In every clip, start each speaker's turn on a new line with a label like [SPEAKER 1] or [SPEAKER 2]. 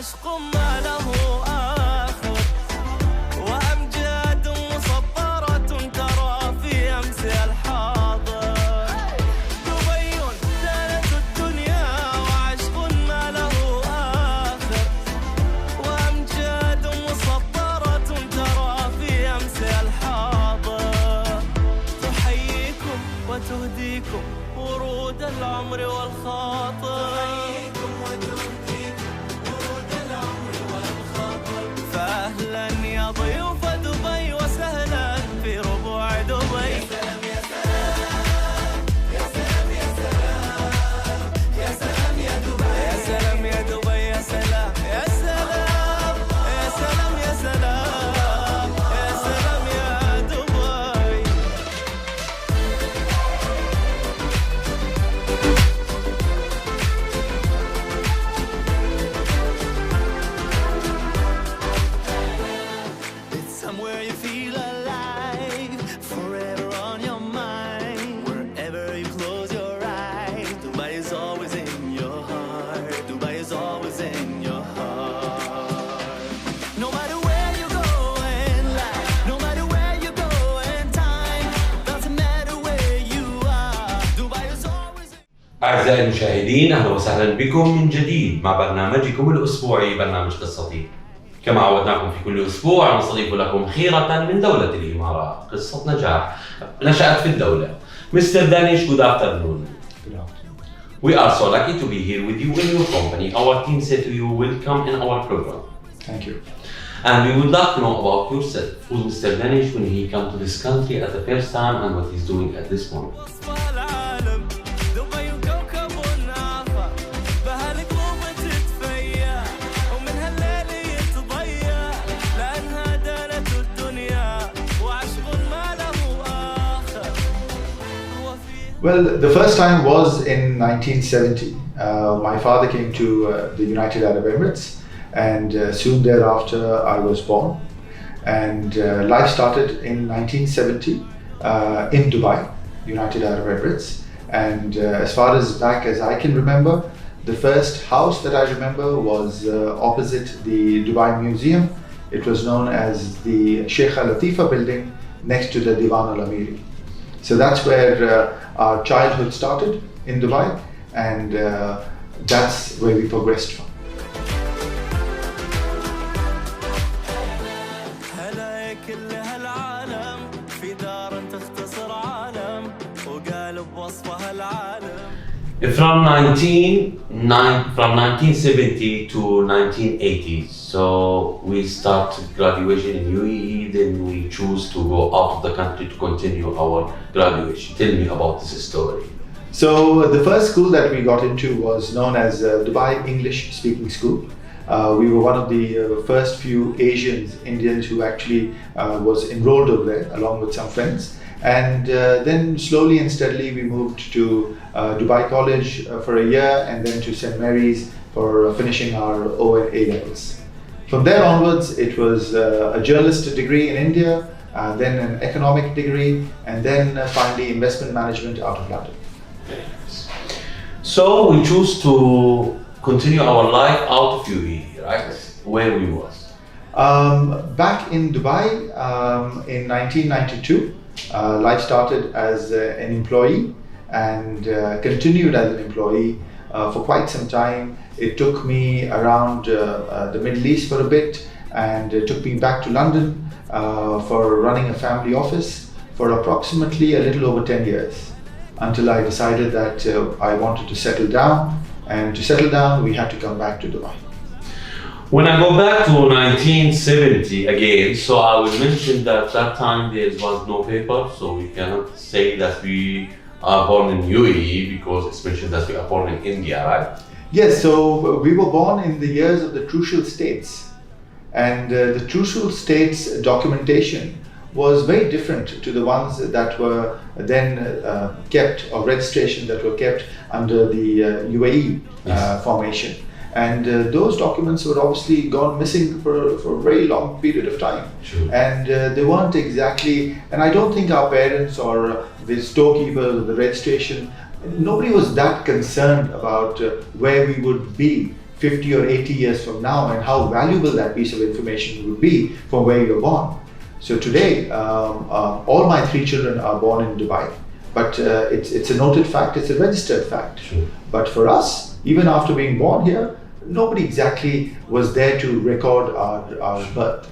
[SPEAKER 1] وعشق ما له آخر وأمجاد مسطرة ترى في أمسها الحاضر دبي زالت الدنيا وعشق ما له آخر وأمجاد مسطرة ترى في أمسها الحاضر تحييكم وتهديكم ورود العمر والخاطر فأهلا يا ضيوف دبي وسهلا في ربوع دبي يا سلام يا سلام يا سلام يا سلام يا سلام يا دبي يا سلام يا دبي يا سلام يا سلام يا سلام يا سلام يا سلام يا دبي Somewhere you feel alive, forever on your mind. Wherever you close your eyes, Dubai is always in your heart. Dubai is always in your heart. No matter where you go in life, no matter where you go in time, doesn't matter where you are. Dubai is always in
[SPEAKER 2] أعزائي المشاهدين، أهلا وسهلا بكم من جديد مع برنامجكم الأسبوعي برنامج قصتي. كما عودناكم في كل أسبوع نستضيف لكم خيرة من دولة الإمارات قصة نجاح نشأت في الدولة. Mr Danish, good afternoon.
[SPEAKER 3] Good afternoon.
[SPEAKER 2] We are so lucky to be here with you in your company. Our team said to you, welcome in our program.
[SPEAKER 3] Thank you.
[SPEAKER 2] And we would like to know about yourself. Who's Mr Danish when he came to this country at the first time and what he's doing at this moment?
[SPEAKER 1] وصف العالم دبي وكوكب آخر بهالقلوب تتفيا ومن هالليل يتضيع لأنها دارت الدنيا وعشق ما له آخر وفي
[SPEAKER 3] Well, the first time was in 1970. My father came to the United Arab Emirates, and soon thereafter I was born. And life started in 1970 in Dubai, United Arab Emirates. And as far as back as I can remember, the first house that I remember was opposite the Dubai Museum. It was known as the Sheikh Al Latifa building next to the Diwan Al Amiri. So that's where our childhood started in Dubai, and that's where we progressed from.
[SPEAKER 1] هلا كل هالعالم في دار تختصر عالم وقال بوصفها العالم
[SPEAKER 2] From 1970 to 1980, so we started graduation in UAE, then we choose to go out of the country to continue our graduation. Tell me about this story.
[SPEAKER 3] So the first school that we got into was known as Dubai English Speaking School. We were one of the first few Asians, Indians who actually was enrolled over there along with some friends. And then slowly and steadily we moved to Dubai College for a year, and then to St. Mary's for finishing our O and A levels. From there onwards it was a journalist degree in India, then an economic degree, and then finally investment management out of London.
[SPEAKER 2] So we choose to continue our life out of UAE, right? Where we was.
[SPEAKER 3] Back in Dubai in 1992, life started as an employee and continued as an employee for quite some time. It took me around the Middle East for a bit, and it took me back to London for running a family office for approximately a little over 10 years, until I decided that I wanted to settle down, and to settle down we had to come back to Dubai.
[SPEAKER 2] When I go back to 1970 again, so I will mention that that time there was no paper, so we cannot say that we are born in UAE because it's mentioned that we are born in India, right?
[SPEAKER 3] Yes, so we were born in the years of the Trucial States, and the Trucial States documentation was very different to the ones that were then kept, or registration that were kept under the UAE formation. And those documents were obviously gone missing for a very long period of time.
[SPEAKER 2] Sure.
[SPEAKER 3] And they weren't exactly, and I don't think our parents or the storekeepers or the registration, nobody was that concerned about where we would be 50 or 80 years from now, and how valuable that piece of information would be from where you're born. So today, all my 3 children are born in Dubai, but it's a noted fact, it's a registered fact.
[SPEAKER 2] Sure.
[SPEAKER 3] But for us, even after being born here, nobody exactly was there to record our birth.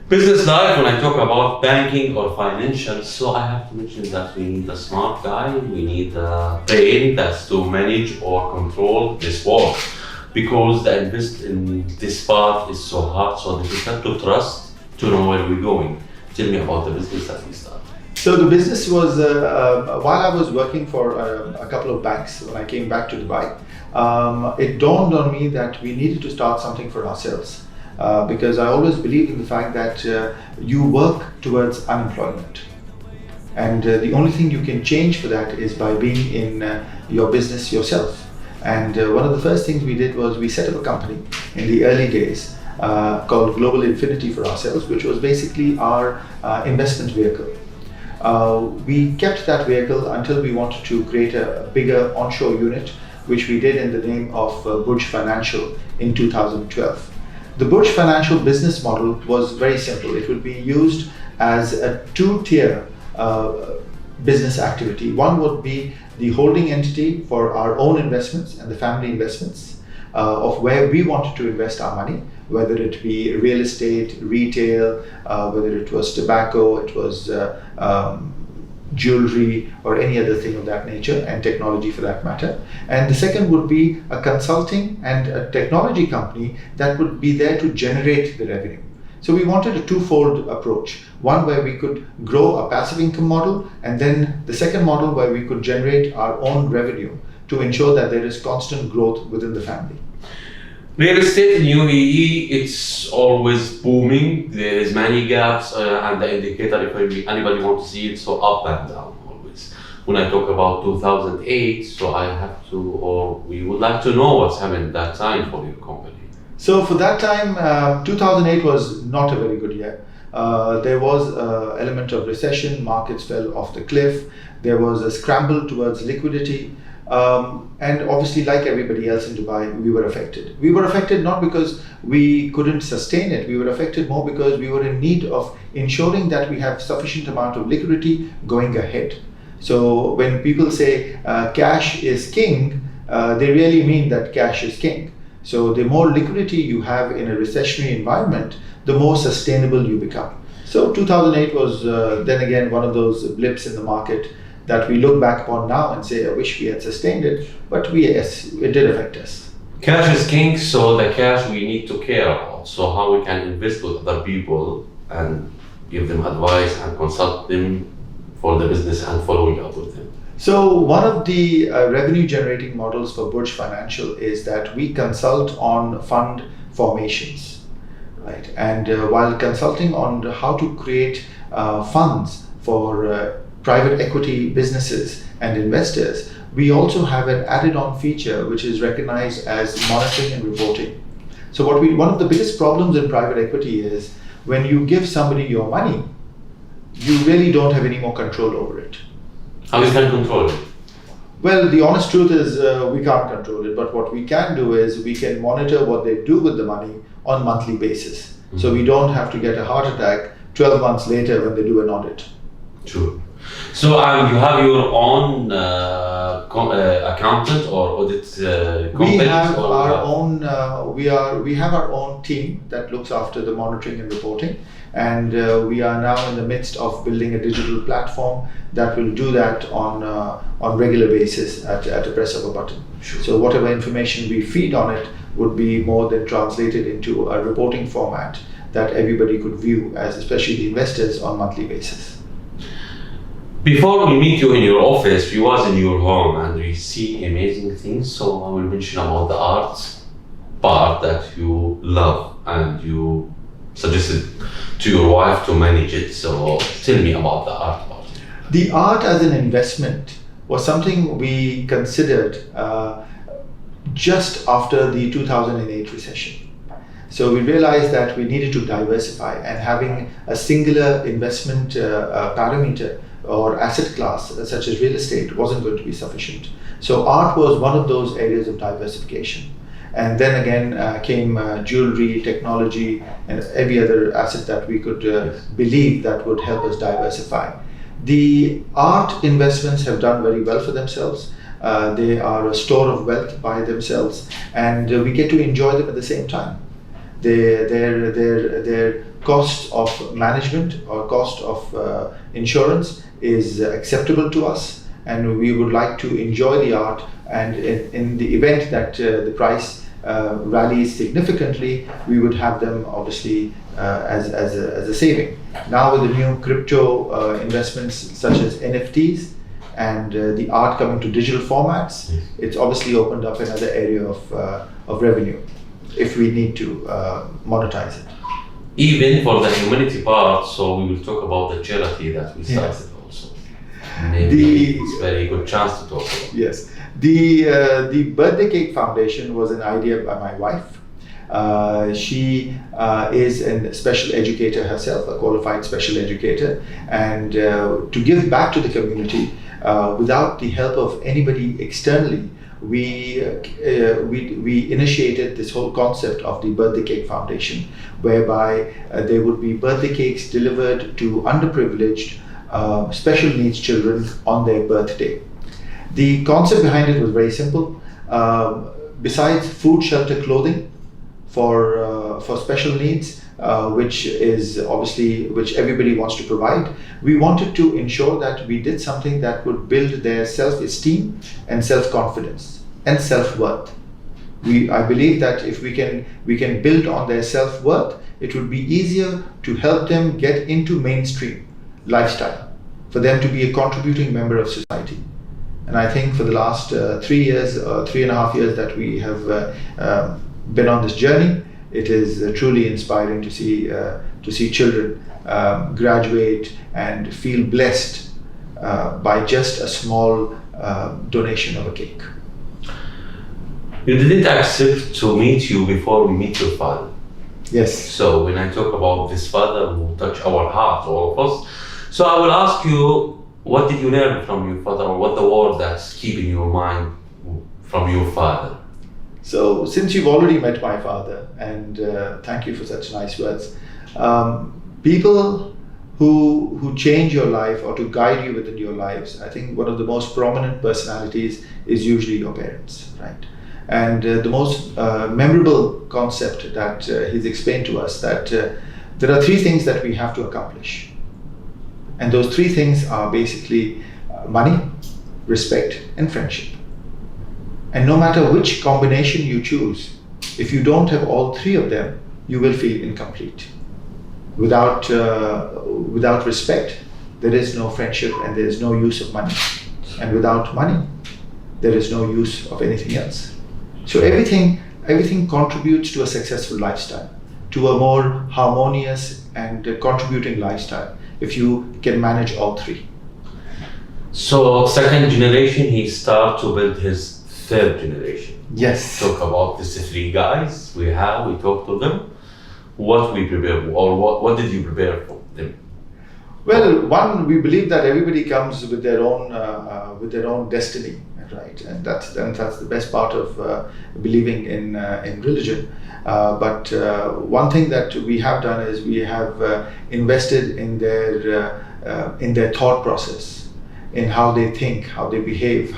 [SPEAKER 2] Business life, when I talk about banking or financial, so I have to mention that we need a smart guy, we need a brain that's to manage or control this world. Because the invest in this part is so hard, so difficult to trust, to know where we're going. Tell me about the business that we started.
[SPEAKER 3] So the business was, while I was working for a couple of banks, when I came back to Dubai, it dawned on me that we needed to start something for ourselves. Because I always believed in the fact that you work towards unemployment. And the only thing you can change for that is by being in your business yourself. And one of the first things we did was we set up a company in the early days called Global Infinity for ourselves, which was basically our investment vehicle. We kept that vehicle until we wanted to create a bigger onshore unit, which we did in the name of BURJ Financial in 2012. The BURJ Financial business model was very simple. It would be used as a 2-tier business activity. One would be the holding entity for our own investments and the family investments of where we wanted to invest our money, whether it be real estate, retail, whether it was tobacco, it was jewelry or any other thing of that nature, and technology for that matter. And the second would be a consulting and a technology company that would be there to generate the revenue. So we wanted a 2-fold approach. One where we could grow a passive income model, and then the second model where we could generate our own revenue to ensure that there is constant growth within the family.
[SPEAKER 2] Real estate in UAE, it's always booming. There is many gaps and the indicator, if anybody wants to see it, so up and down always. When I talk about 2008, so I have to, or we would like to know what's happened at that time for your company.
[SPEAKER 3] So for that time, 2008 was not a very good year. There was an element of recession, markets fell off the cliff, there was a scramble towards liquidity. And obviously, like everybody else in Dubai, we were affected. We were affected not because we couldn't sustain it, we were affected more because we were in need of ensuring that we have sufficient amount of liquidity going ahead. So when people say cash is king, they really mean that cash is king. So the more liquidity you have in a recessionary environment, the more sustainable you become. So 2008 was then again one of those blips in the market that we look back upon now and say, I wish we had sustained it, but yes, it did affect us.
[SPEAKER 2] Cash is king, so the cash we need to care about. So how we can invest with other people and give them advice and consult them for the business and following up with them.
[SPEAKER 3] So one of the revenue generating models for BURJ Financial is that we consult on fund formations, right? And while consulting on how to create funds for private equity businesses and investors, we also have an added on feature which is recognized as monitoring and reporting. So one of the biggest problems in private equity is when you give somebody your money, you really don't have any more control over it.
[SPEAKER 2] How you can control it?
[SPEAKER 3] Well, the honest truth is we can't control it, but what we can do is we can monitor what they do with the money on a monthly basis. Mm-hmm. So we don't have to get a heart attack 12 months later when they do an audit.
[SPEAKER 2] True. So you have your own accountant or audit company?
[SPEAKER 3] We have our own. We have our own team that looks after the monitoring and reporting, and we are now in the midst of building a digital platform that will do that on regular basis at a press of a button.
[SPEAKER 2] Sure.
[SPEAKER 3] So whatever information we feed on it would be more than translated into a reporting format that everybody could view, as especially the investors, on a monthly basis.
[SPEAKER 2] Before we meet you in your office, we was in your home and we see amazing things. So I will mention about the arts part that you love and you suggested to your wife to manage it. So tell me about the art part.
[SPEAKER 3] The art as an investment was something we considered just after the 2008 recession. So we realized that we needed to diversify, and having a singular investment parameter or asset class such as real estate wasn't going to be sufficient. So art was one of those areas of diversification. And then again came jewelry, technology, and every other asset that we could believe that would help us diversify. The art investments have done very well for themselves. They are a store of wealth by themselves, and we get to enjoy them at the same time. Their cost of management or cost of insurance is acceptable to us, and we would like to enjoy the art. And in the event that the price rallies significantly, we would have them obviously as a saving. Now with the new crypto investments such as NFTs and the art coming to digital formats, it's obviously opened up another area of revenue if we need to monetize it.
[SPEAKER 2] Even for the humanity part, so we will talk about the charity that we started also. Maybe it's a very good chance to talk about.
[SPEAKER 3] Yes. The Birthday Cake Foundation was an idea by my wife. She is a special educator herself, a qualified special educator, and to give back to the community without the help of anybody externally, we initiated this whole concept of the Birthday Cake Foundation, whereby there would be birthday cakes delivered to underprivileged special needs children on their birthday. The concept behind it was very simple. Besides food, shelter, clothing for special needs, which everybody wants to provide, we wanted to ensure that we did something that would build their self-esteem and self-confidence and self-worth. I believe that if we can build on their self-worth, it would be easier to help them get into mainstream lifestyle, for them to be a contributing member of society. And I think for the last 3 years, 3.5 years that we have been on this journey, it is truly inspiring to see children graduate and feel blessed by just a small donation of a cake.
[SPEAKER 2] You didn't accept to meet you before we meet your father.
[SPEAKER 3] Yes.
[SPEAKER 2] So when I talk about this father who touched our heart, all of us, so I will ask you, what did you learn from your father, or what the word that's keeping your mind from your father?
[SPEAKER 3] So since you've already met my father, and thank you for such nice words, people who change your life or to guide you within your lives, I think one of the most prominent personalities is usually your parents, right? And the most memorable concept that he's explained to us, that there are 3 things that we have to accomplish. And those 3 things are basically money, respect, and friendship. And no matter which combination you choose, if you don't have all 3 of them, you will feel incomplete. Without respect, there is no friendship and there is no use of money. And without money, there is no use of anything else. So everything contributes to a successful lifestyle, to a more harmonious and contributing lifestyle, if you can manage all 3.
[SPEAKER 2] So second generation, he started to build his third generation.
[SPEAKER 3] Yes.
[SPEAKER 2] Talk about these 3 guys we talked to them. What we prepare, or what did you prepare for them?
[SPEAKER 3] Well, one, we believe that everybody comes with their own destiny, right? And that's the best part of believing in religion. But one thing that we have done is we have invested in their thought process, in how they think, how they behave,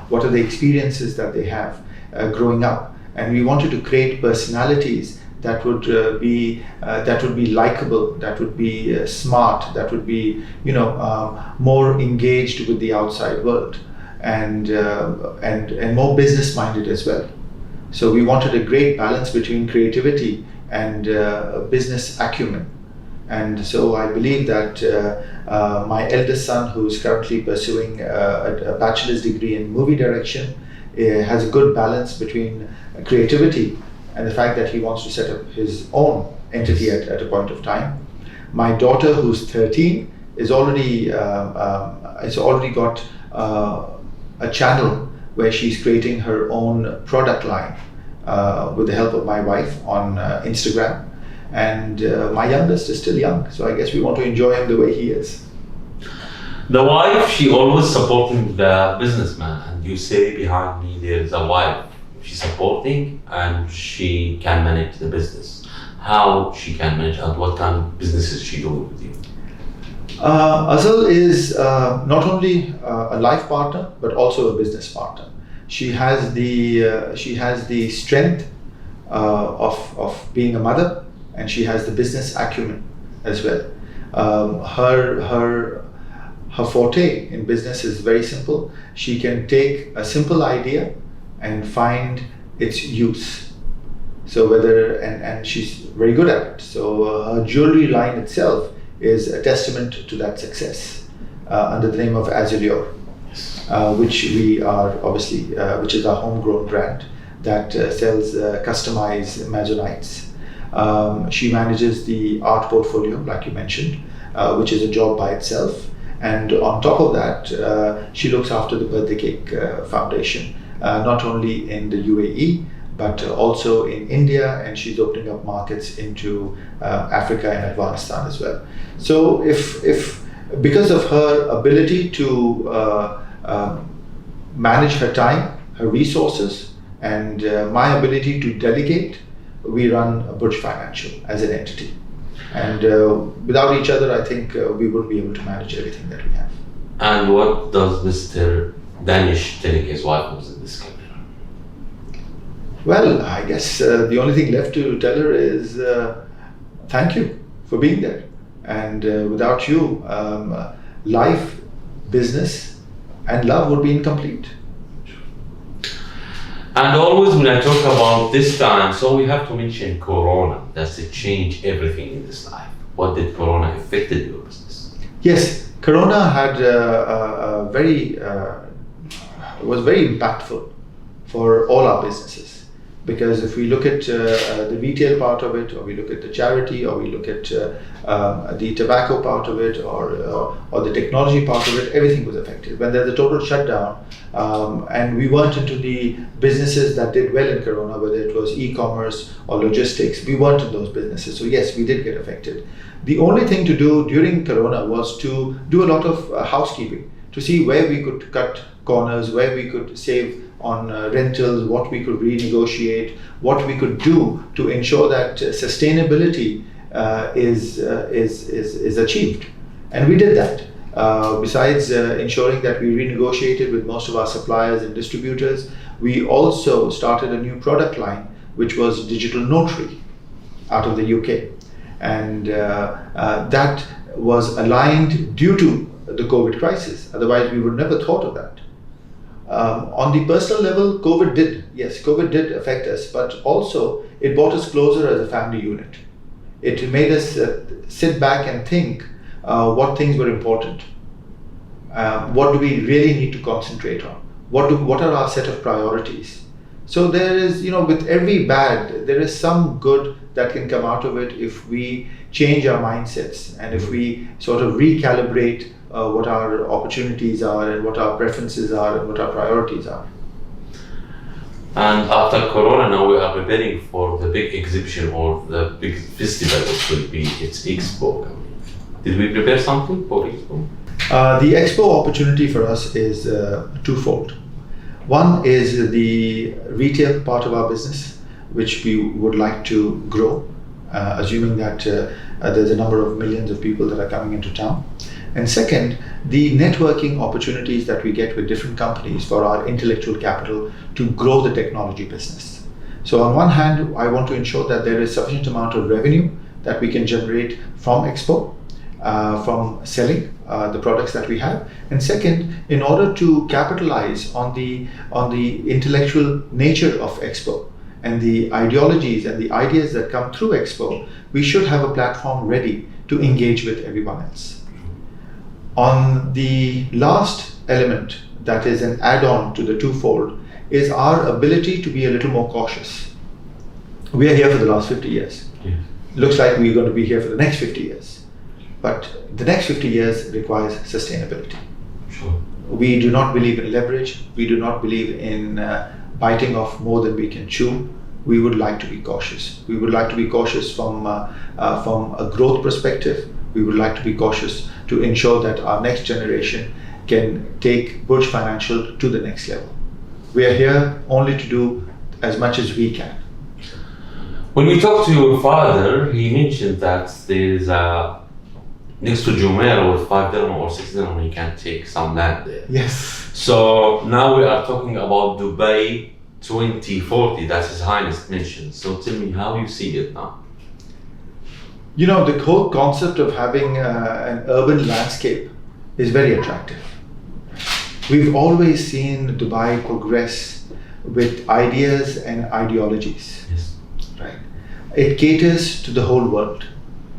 [SPEAKER 3] what are the experiences that they have growing up, and we wanted to create personalities that would be likable, that would be smart, that would be more engaged with the outside world, and more business minded as well. So we wanted a great balance between creativity and business acumen. And so I believe that my eldest son, who's currently pursuing a bachelor's degree in movie direction, has a good balance between creativity and the fact that he wants to set up his own entity at a point of time. My daughter, who's 13, is already got a channel where she's creating her own product line with the help of my wife on Instagram. And my youngest is still young, so I guess we want to enjoy him the way he is.
[SPEAKER 2] The wife, she always supporting the businessman, and you say behind me there's a wife she's supporting and she can manage the business. How she can manage and what kind of business is she doing with you?
[SPEAKER 3] Azal is not only a life partner but also a business partner. She has the strength of being a mother, and she has the business acumen as well. Her forte in business is very simple. She can take a simple idea and find its use. So and she's very good at it. So her jewelry line itself is a testament to that success under the name of Azulure, which we are obviously, which is our homegrown brand that sells customized Amazonites. She manages the art portfolio, like you mentioned, which is a job by itself. And on top of that, she looks after the Birthday Cake Foundation, not only in the UAE, but also in India, and she's opening up markets into Africa and Afghanistan as well. So if because of her ability to manage her time, her resources, and my ability to delegate, we run BURJ Financial as an entity. And without each other, I think we wouldn't be able to manage everything that we have.
[SPEAKER 2] And what does Mr. Danish tell his wife who's in this camera?
[SPEAKER 3] Well, I guess the only thing left to tell her is thank you for being there. And without you, life, business, and love would be incomplete.
[SPEAKER 2] And always when I talk about this time, so we have to mention Corona. Does it change everything in this life? What did Corona affected your business?
[SPEAKER 3] Yes, Corona had was very impactful for all our businesses. Because if we look at the retail part of it, or we look at the charity, or we look at the tobacco part of it, or the technology part of it, everything was affected. When there's a total shutdown, and we weren't into the businesses that did well in Corona, whether it was e-commerce or logistics, we weren't in those businesses. So yes, we did get affected. The only thing to do during Corona was to do a lot of housekeeping, to see where we could cut corners, where we could save on rentals, what we could renegotiate, what we could do to ensure that sustainability is achieved. And we did that. Besides ensuring that we renegotiated with most of our suppliers and distributors, we also started a new product line, which was digital notary out of the UK. And that was aligned due to the COVID crisis. Otherwise, we would never thought of that. On the personal level, COVID did affect us, but also it brought us closer as a family unit. It made us sit back and think what things were important. What do we really need to concentrate on? What are our set of priorities? So there is, with every bad, there is some good that can come out of it if we change our mindsets and if we sort of recalibrate what our opportunities are and what our preferences are and what our priorities are.
[SPEAKER 2] And after Corona, now we are preparing for the big exhibition or the big festival, which will be its Expo. Did we prepare something for Expo?
[SPEAKER 3] The Expo opportunity for us is twofold. One is the retail part of our business, which we would like to grow, assuming that there's a number of millions of people that are coming into town. And second, the networking opportunities that we get with different companies for our intellectual capital to grow the technology business. So on one hand, I want to ensure that there is sufficient amount of revenue that we can generate from Expo, from selling the products that we have. And second, in order to capitalize on the intellectual nature of Expo and the ideologies and the ideas that come through Expo, we should have a platform ready to engage with everyone else. On the last element, that is an add-on to the twofold, is our ability to be a little more cautious. We are here for the last 50 years.
[SPEAKER 2] Yes.
[SPEAKER 3] Looks like we're going to be here for the next 50 years. But the next 50 years requires sustainability.
[SPEAKER 2] Sure.
[SPEAKER 3] We do not believe in leverage. We do not believe in biting off more than we can chew. We would like to be cautious. We would like to be cautious from a growth perspective. We would like to be cautious to ensure that our next generation can take BURJ Financial to the next level. We are here only to do as much as we can.
[SPEAKER 2] When we talked to your father, he mentioned that there is a next to Jumeirah with 5 dirham or 6 dirham, he can take some land there.
[SPEAKER 3] Yes.
[SPEAKER 2] So now we are talking about Dubai 2040, that His Highness mentioned. So tell me how you see it now.
[SPEAKER 3] You know, the whole concept of having an urban landscape is very attractive. We've always seen Dubai progress with ideas and ideologies.
[SPEAKER 2] Yes.
[SPEAKER 3] Right? It caters to the whole world,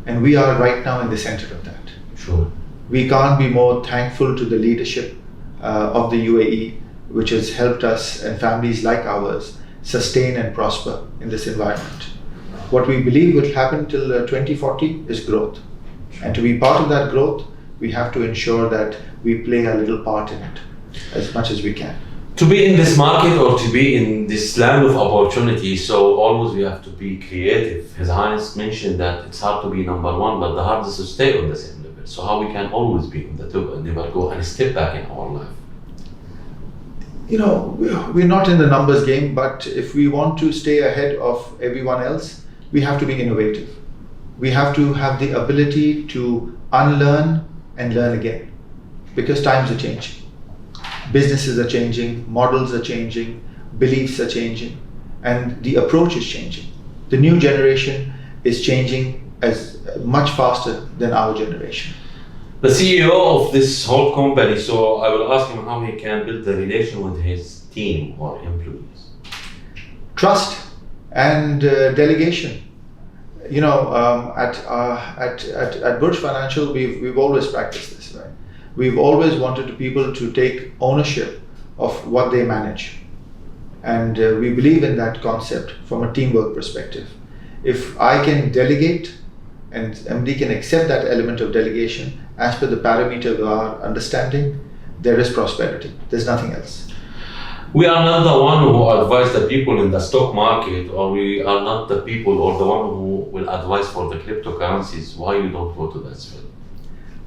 [SPEAKER 3] and we are right now in the center of that.
[SPEAKER 2] Sure.
[SPEAKER 3] We can't be more thankful to the leadership of the UAE, which has helped us and families like ours sustain and prosper in this environment. What we believe will happen till 2040 is growth. And to be part of that growth, we have to ensure that we play a little part in it as much as we can.
[SPEAKER 2] To be in this market or to be in this land of opportunity, so always we have to be creative. His Highness mentioned that it's hard to be number one, but the hardest is to stay on the same level. So how we can always be on the top and never go and step back in our life?
[SPEAKER 3] You know, we're not in the numbers game, but if we want to stay ahead of everyone else, we have to be innovative. We have to have the ability to unlearn and learn again, because times are changing. Businesses are changing, models are changing, beliefs are changing, and the approach is changing. The new generation is changing as much faster than our generation.
[SPEAKER 2] The CEO of this whole company, so I will ask him how he can build the relation with his team or employees.
[SPEAKER 3] Trust and delegation. You know, at BURJ Financial, we've always practiced this, right? We've always wanted people to take ownership of what they manage, and we believe in that concept from a teamwork perspective. If I can delegate and MD can accept that element of delegation as per the parameter of our understanding, there is prosperity. There's nothing else.
[SPEAKER 2] We are not the one who advise the people in the stock market, or we are not the people or the one who will advise for the cryptocurrencies. Why you don't go to that field?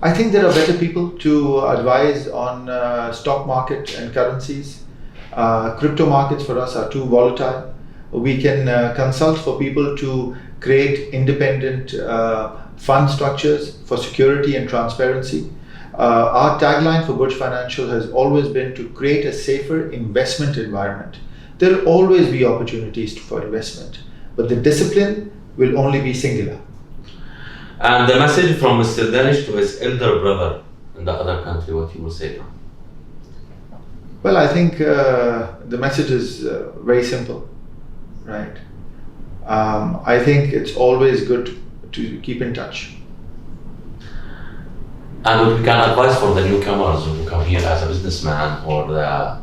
[SPEAKER 3] I think there are better people to advise on stock market and currencies. Crypto markets for us are too volatile. We can consult for people to create independent fund structures for security and transparency. Our tagline for BURJ Financial has always been to create a safer investment environment. There will always be opportunities for investment, but the discipline will only be singular.
[SPEAKER 2] And the message from Mr. Danish to his elder brother in the other country, what he will say now?
[SPEAKER 3] Well, I think the message is very simple, right? I think it's always good to keep in touch.
[SPEAKER 2] And what we can advise for the newcomers who come here as a businessman, or the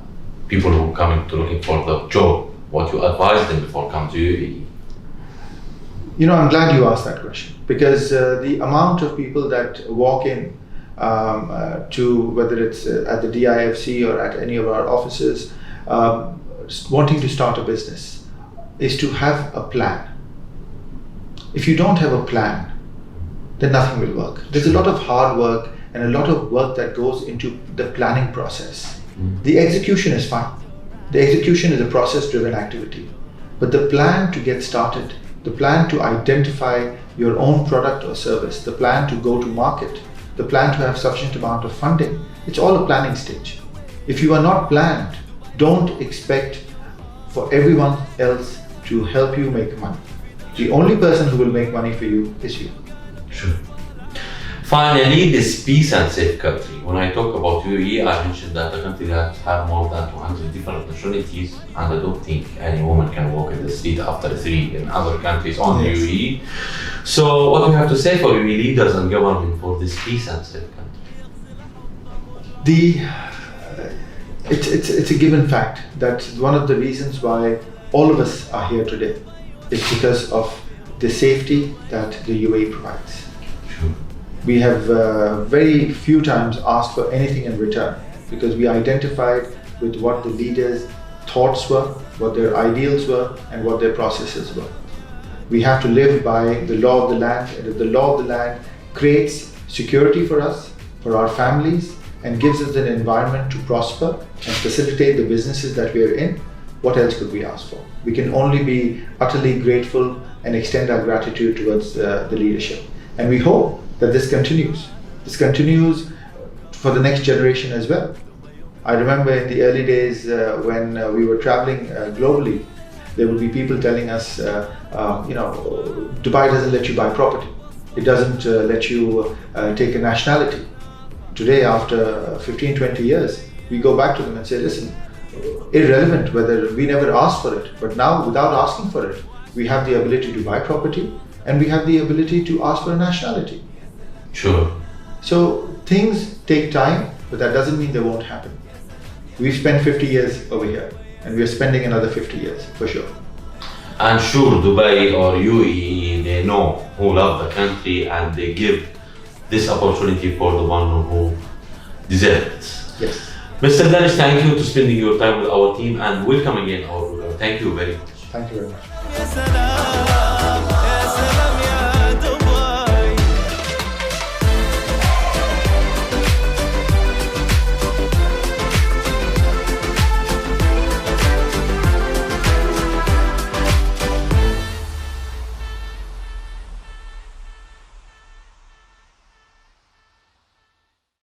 [SPEAKER 2] people who come to looking for the job, what you advise them before come to UAE?
[SPEAKER 3] You know, I'm glad you asked that question, because the amount of people that walk in to, whether it's at the DIFC or at any of our offices, wanting to start a business, is to have a plan. If you don't have a plan, then nothing will work. There's a lot of hard work and a lot of work that goes into the planning process. The execution is fine. The execution is a process-driven activity. But the plan to get started, the plan to identify your own product or service, the plan to go to market, the plan to have sufficient amount of funding, it's all a planning stage. If you are not planned, don't expect for everyone else to help you make money. The only person who will make money for you is you.
[SPEAKER 2] Sure. Finally, this peace and safe country. When I talk about UAE, I mentioned that the country that have more than 200 different nationalities, and I don't think any woman can walk in the street after 3 in other countries on
[SPEAKER 3] Yes.
[SPEAKER 2] UAE. So what do you have to say for UAE leaders and government for this peace and safe country?
[SPEAKER 3] It's a given fact that one of the reasons why all of us are here today is because of the safety that the UAE provides.
[SPEAKER 2] Sure.
[SPEAKER 3] We have very few times asked for anything in return, because we identified with what the leaders' thoughts were, what their ideals were, and what their processes were. We have to live by the law of the land, and if the law of the land creates security for us, for our families, and gives us an environment to prosper and facilitate the businesses that we are in, what else could we ask for? We can only be utterly grateful and extend our gratitude towards the leadership. And we hope that this continues. This continues for the next generation as well. I remember in the early days when we were traveling globally, there would be people telling us, Dubai doesn't let you buy property. It doesn't let you take a nationality. Today, after 15, 20 years, we go back to them and say, listen, irrelevant whether we never asked for it, but now without asking for it, we have the ability to buy property and we have the ability to ask for a nationality.
[SPEAKER 2] Sure.
[SPEAKER 3] So things take time, but that doesn't mean they won't happen. We've spent 50 years over here and we're spending another 50 years for sure.
[SPEAKER 2] I'm sure Dubai or UAE, they know who love the country and they give this opportunity for the one who deserves it.
[SPEAKER 3] Yes.
[SPEAKER 2] Mr. Danish, thank you to spending your time with our team and welcome again our program. Thank you very much.
[SPEAKER 3] Thank you very much.
[SPEAKER 1] Yes,